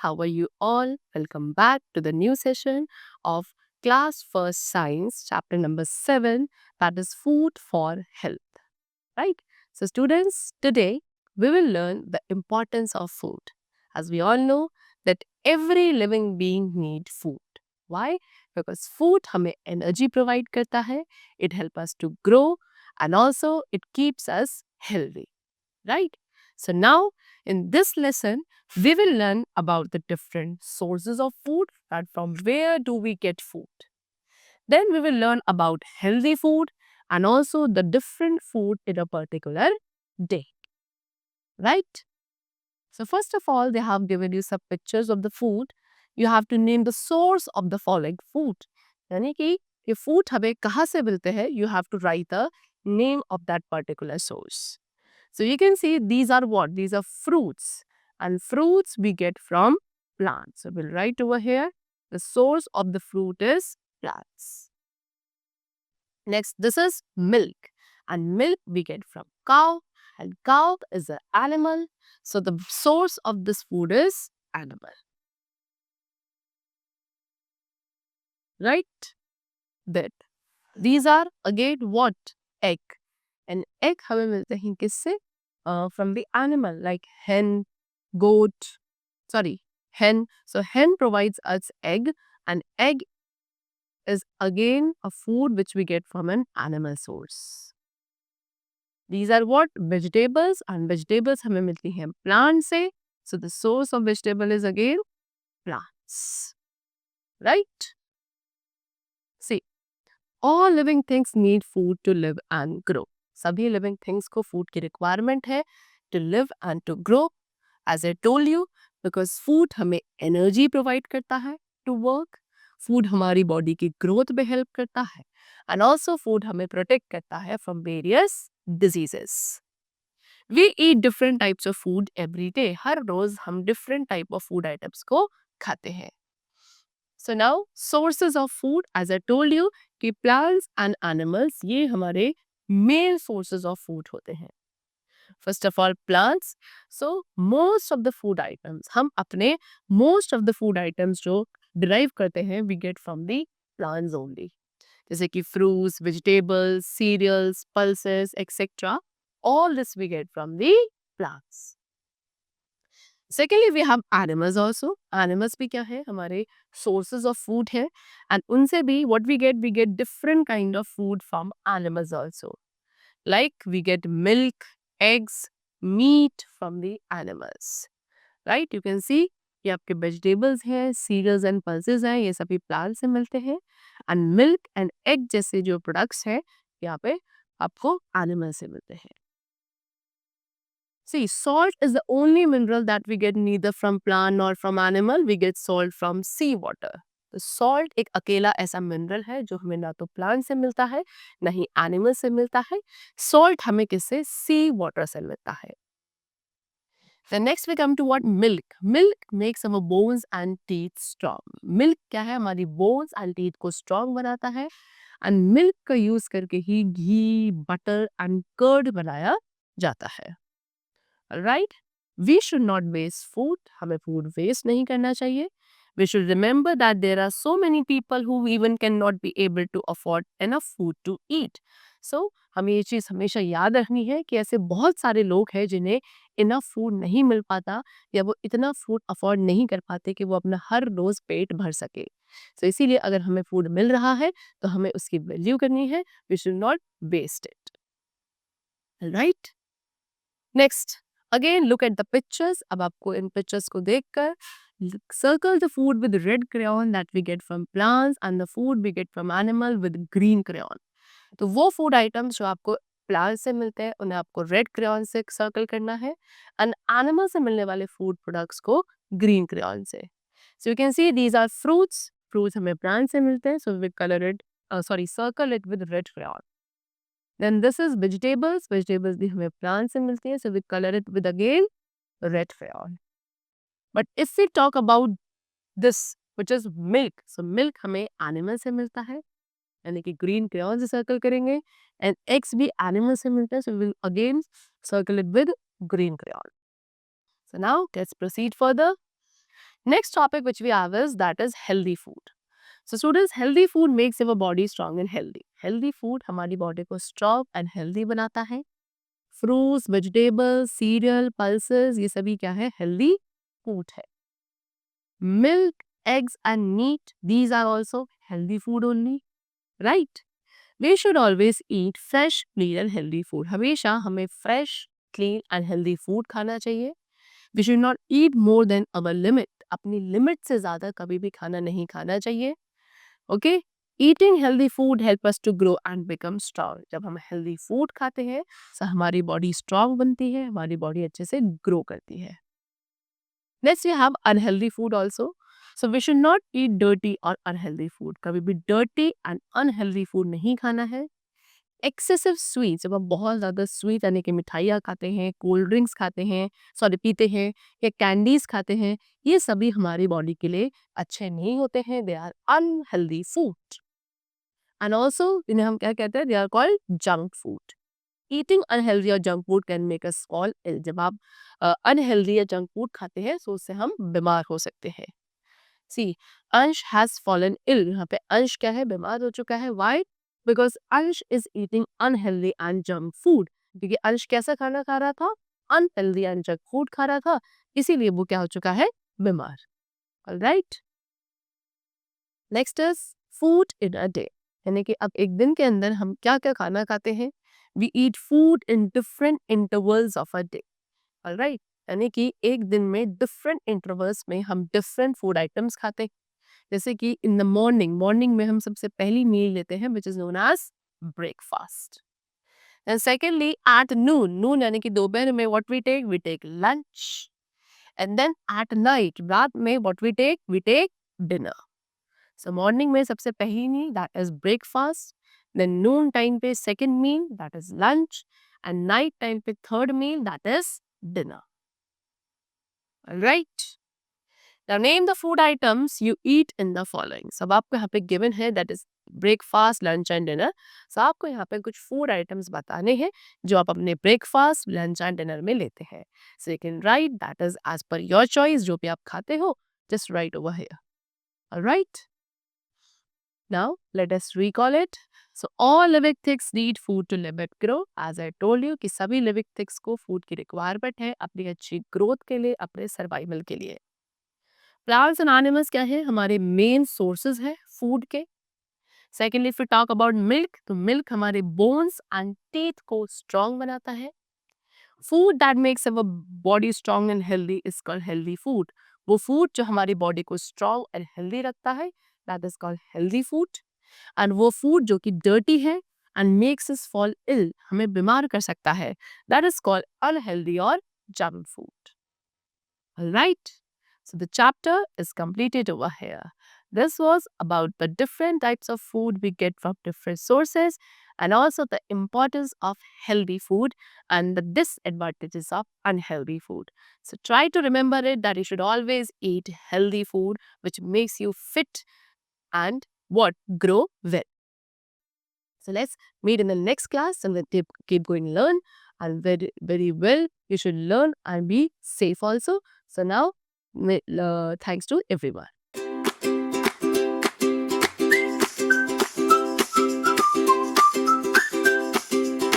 how are you all? Welcome back to the new session of Class First Science, chapter number 7, that is Food for Health. Right? So, students, today we will learn the importance of food. As we all know, that every living being needs food. Why? Because food हमें energy provide करता है, it helps us to grow, and also it keeps us healthy. Right? So now in this lesson, we will learn about the different sources of food and from where do we get food. Then we will learn about healthy food and also the different food in a particular day. Right? So first of all, they have given you some pictures of the food. You have to name the source of the following food. यानी कि ये food हमें कहाँ से मिलते हैं? You have to write the name of that particular source. So you can see these are what? These are fruits. And fruits we get from plants. So we'll write over here. The source of the fruit is plants. Next, this is milk. And milk we get from cow. And cow is an animal. So the source of this food is animal. Right? That. These are again what? Egg. And egg हमें मिलते हैं किससे? From the animal like hen, goat, hen. So hen provides us egg, and egg is again a food which we get from an animal source. These are what? Vegetables, and vegetables हमें मिलती हैं plant से. So the source of vegetable is again plants. Right? See, all living things need food to live and grow. सभी living things को food की requirement है to live and to grow. As I told you, because food हमें energy provide करता है to work, food हमारी body की growth में help करता है, and also food हमें protect करता है from various diseases. We eat different types of food every day. हर रोज हम different type of food items को खाते हैं. So now sources of food, as I told you, कि plants and animals ये हमारे main sources of food होते हैं. First of all, plants. So most of the food items, हम अपने most of the food items जो derive करते हैं, we get from the plants only. जैसे कि fruits, vegetables, cereals, pulses, etc. All this we get from the plants. Secondly, we have animals also. Animals भी क्या है? हमारे sources of food है. And उनसे भी what we get different kind of food from animals also. Like we get milk, eggs, meat from the animals. Right? You can see ये आपके vegetables हैं, cereals and pulses हैं, ये सभी plants से मिलते हैं. And milk and egg जैसे जो products हैं, यहाँ पे आपको animals से मिलते हैं. See, salt is the only mineral that we get neither from plant nor from animal. We get salt from sea water. तो salt एक अकेला ऐसा मिनरल है जो हमें ना तो प्लांट से मिलता है ना ही एनिमल से मिलता है. सॉल्ट हमें किससे? सी वाटर से मिलता है. Then next we come to what? Milk. Milk makes our bones and teeth strong. Milk क्या है? हमारी bones and teeth को strong बनाता है. And milk का use करके ही घी, butter and curd बनाया जाता है. Alright? We should not waste food. हमें food waste नहीं करना चाहिए. We should remember that there are so many people who even cannot be able to afford enough food to eat. So, हमें ये चीज़ हमेशा याद रखनी है कि ऐसे बहुत सारे लोग हैं जिन्हें इनफ फूड नहीं मिल पाता या वो इतना फूड अफोर्ड नहीं कर पाते कि वो अपना हर रोज़ पेट भर सके. So, इसीलिए अगर हमें फूड मिल रहा है तो हमें उसकी वैल्यू करनी है. We should not waste it. Right? Next. Again, look at the pictures. अब आपको इन pictures को देखकर circle the food with red crayon that we get from plants and the food we get from animal with green crayon. तो वो food items जो आपको plants से मिलते हैं उन्हें आपको red crayon से circle करना है and animal से मिलने वाले food products को green crayon से. So you can see these are fruits. Fruits हमें plants से मिलते हैं, so we color it, circle it with red crayon. Then this is vegetables. Vegetables भी हमें plants से मिलती हैं, so we color it with again red crayon. But if we talk about this, which is milk, so milk हमें animal से मिलता है, यानी कि green crayon से circle करेंगे, and eggs भी animal से मिलता है, so we will again circle it with green crayon. So now let's proceed further. Next topic which we have is that is healthy food. So students, healthy food makes our body strong and healthy. Healthy food हमारी body को strong and healthy बनाता है. Fruits, vegetables, cereal, pulses ये सभी क्या है? Healthy food है. Milk, eggs and meat, these are also healthy food only, right? We should always eat fresh, clean and healthy food. हमेशा हमें fresh, clean and healthy food खाना चाहिए. We should not eat more than our limit. अपनी limit से ज़्यादा कभी भी खाना नहीं खाना चाहिए. Okay? Eating healthy food help us to grow and become strong. जब हम healthy food खाते हैं तो हमारी body strong बनती है, हमारी body अच्छे से grow करती है. Next we have unhealthy food also. So we should not eat dirty or unhealthy food. कभी भी dirty and unhealthy food नहीं खाना है. Excessive sweets, जब आप बहुत ज़्यादा स्वीट यानी कि मिठाइयाँ खाते हैं, कोल्ड ड्रिंक्स खाते हैं, पीते हैं या कैंडीज खाते हैं, ये सभी हमारी बॉडी के लिए अच्छे नहीं होते हैं. They are unhealthy food. And also इन्हें हम क्या कहते हैं? They are called junk food. Eating unhealthy और junk food can make us fall ill. जब आप अनहेल्दी या जंक फूड खाते हैं तो उससे हम बीमार हो सकते हैं. सी, अंश हैज फॉलन इल. यहाँ पे अंश क्या है? बीमार हो चुका है. वाई? बिकॉज अंश is eating unhealthy and junk food. क्योंकि अंश कैसा खाना खा रहा था? अनहेल्दी एंड जंक फूड खा रहा था, इसीलिए वो क्या हो चुका है? बीमार. Alright. Next is food in a day. यानी कि अब एक दिन के अंदर हम क्या क्या खाना खाते हैं? We eat food in different intervals of a day. Alright. यानी कि एक दिन में डिफरेंट इंटरवल्स में हम डिफरेंट फूड आइटम्स खाते हैं. जैसे कि इन द मॉर्निंग में हम सबसे पहली मील लेते हैं which is known as breakfast. And secondly at noon यानी कि दोपहर में what we take lunch. And then at night, रात में what we take dinner. So morning में सबसे पहली meal that is breakfast. Then noon time पे second meal that is lunch. And night time पे third meal that is dinner. Right. Now name the food items you eat in the following. सब आपको यहाँ पे given है that is breakfast, lunch and dinner. So आपको यहाँ पे कुछ food items बताने हैं जो आप अपने breakfast, lunch and dinner में लेते हैं. So you can write that is as per your choice. जो भी आप खाते हो, just write over here. Alright. Now let us recall it. So all living things need food to live and grow. As I told you कि सभी living things को food की requirement है अपनी अच्छी growth के लिए, अपने survival के लिए. प्लांट्स एंड एनिमल्स क्या है? हमारे मेन सोर्सेज है फूड के. Secondly if you talk about milk, तो मिल्क हमारे बोन्स एंड टीथ को स्ट्रॉन्ग बनाता है. Food that makes our body strong and healthy is called healthy food. वो फूड जो हमारी बॉडी को स्ट्रॉन्ग एंड हेल्दी रखता है that is called healthy food. And वो फूड जो कि डर्टी है and makes us fall ill, हमें बीमार कर सकता है, दैट इज कॉल्ड अनहेल्दी और junk food. Alright. So the chapter is completed over here. This was about the different types of food we get from different sources and also the importance of healthy food and the disadvantages of unhealthy food. So try to remember it that you should always eat healthy food which makes you fit and grow well. So let's meet in the next class and then keep going to learn and very, very well. You should learn and be safe also. So now, thanks to everyone.